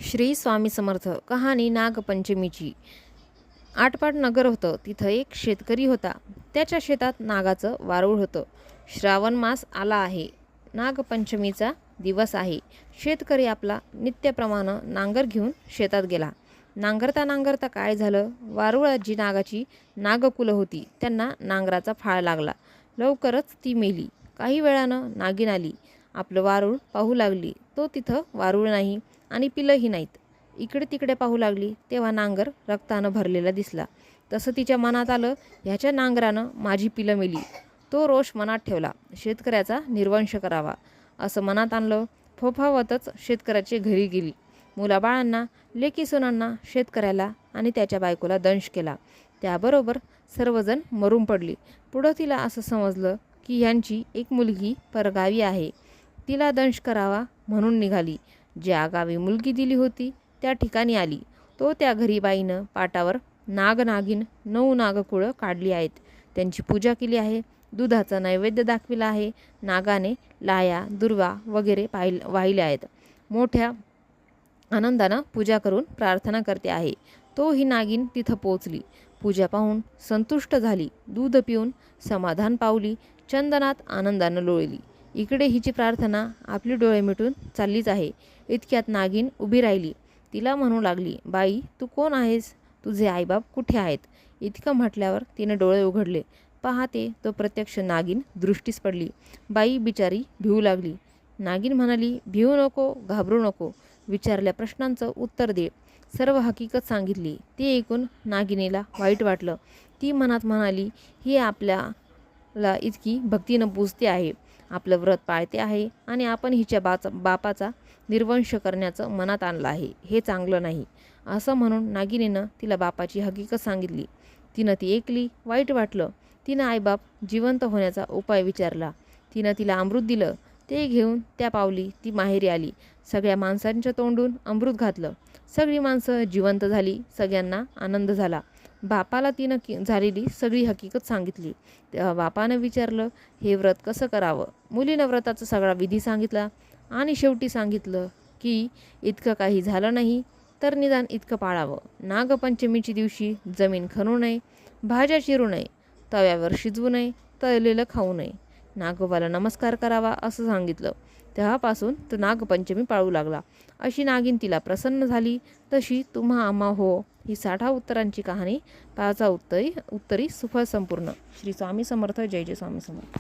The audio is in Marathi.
श्री स्वामी समर्थ. कहाणी नागपंचमीची. आटपाट नगर होतं. तिथं एक शेतकरी होता. त्याच्या शेतात नागाचं वारूळ होतं. श्रावण मास आला आहे. नागपंचमीचा दिवस आहे. शेतकरी आपला नित्यप्रमाणे नांगर घेऊन शेतात गेला. नांगरता नांगरता काय झालं, वारुळात जी नागाची नागकुलं होती त्यांना नांगराचा फाळ लागला. लवकरच ती मेली. काही वेळानं नागिन आली. आपलं वारूळ पाहू लागली. तो तिथं वारूळ नाही आणि पिलंही नाहीत. इकडे तिकडे पाहू लागली तेव्हा नांगर रक्तानं भरलेला दिसला. तसं तिच्या मनात आलं, ह्याच्या नांगरानं माझी पिलं मेली. तो रोष मनात ठेवला. शेतकऱ्याचा निर्वंश करावा असं मनात आणलं. फोफावतच शेतकऱ्याच्या घरी गेली. मुलाबाळांना, लेकी सुनांना, शेतकऱ्याला आणि त्याच्या बायकोला दंश केला. त्याबरोबर सर्वजण मरून पडली. पुढं तिला असं समजलं की ह्यांची एक मुलगी परगावी आहे. तिला दंश करावा म्हणून निघाली. ज्या गावी मुलगी दिली होती त्या ठिकाणी आली. तो त्या घरी बाईनं पाटावर नागनागिन 9 नागकुळं काढली आहेत. त्यांची पूजा केली आहे. दुधाचा नैवेद्य दाखविला आहे. नागाने लाया, दुर्वा वगैरे वाहिल्या आहेत. मोठ्या आनंदानं पूजा करून प्रार्थना करते आहे. तो ही नागिन तिथं पोचली. पूजा पाहून संतुष्ट झाली. दूध पिऊन समाधान पावली. चंदनात आनंदानं लोळली. इकडे हिची प्रार्थना आपली डोळे मिटून चाललीच आहे. इतक्यात नागिन उभी राहिली. तिला म्हणू लागली, बाई तू कोण आहेस? तुझे आईबाप कुठे आहेत? इतकं म्हटल्यावर तिने डोळे उघडले. पाहते तो प्रत्यक्ष नागिन दृष्टीस पडली. बाई बिचारी भिवू लागली. नागिन म्हणाली, भिवू नको, घाबरू नको. विचारल्या प्रश्नांचं उत्तर दे. सर्व हकीकत सांगितली. ते ऐकून नागिनीला वाईट वाटलं. ती मनात म्हणाली, ही आपल्याला इतकी भक्तीनं पूजते आहे, आपलं व्रत पाळते आहे आणि आपण हिच्या बापाचा निर्वंश करण्याचं मनात आणलं आहे. हे चांगलं नाही. असं म्हणून नागिनीनं तिला बापाची हकीकत सांगितली. तिनं ती ऐकली. वाईट वाटलं. तिनं आईबाप जिवंत होण्याचा उपाय विचारला. तिनं तिला अमृत दिलं. ते घेऊन त्या पावली ती माहेरी आली. सगळ्या माणसांच्या तोंडून अमृत घातलं. सगळी माणसं जिवंत झाली. सगळ्यांना आनंद झाला. बापाला तिनं झालेली सगळी हकीकत सांगितली. तेव्हा बापानं विचारलं, हे व्रत कसं करावं? मुलीनं व्रताचा सगळा विधी सांगितला आणि शेवटी सांगितलं की इतकं काही झालं नाही तर निदान इतकं पाळावं. नागपंचमीच्या दिवशी जमीन खणू नये, भाज्या चिरू नये, तव्यावर शिजवू नये, तळलेलं खाऊ नये, नागोबाला नमस्कार करावा असं सांगितलं. तेव्हापासून तो नागपंचमी पाळू लागला. अशी नागिन तिला प्रसन्न झाली. तशी तुम्हा आम्हा हो ही 60 उत्तरांची कहाणी. 5 उत्तरी सुफल संपूर्ण. श्री स्वामी समर्थ. जय जय स्वामी समर्थ.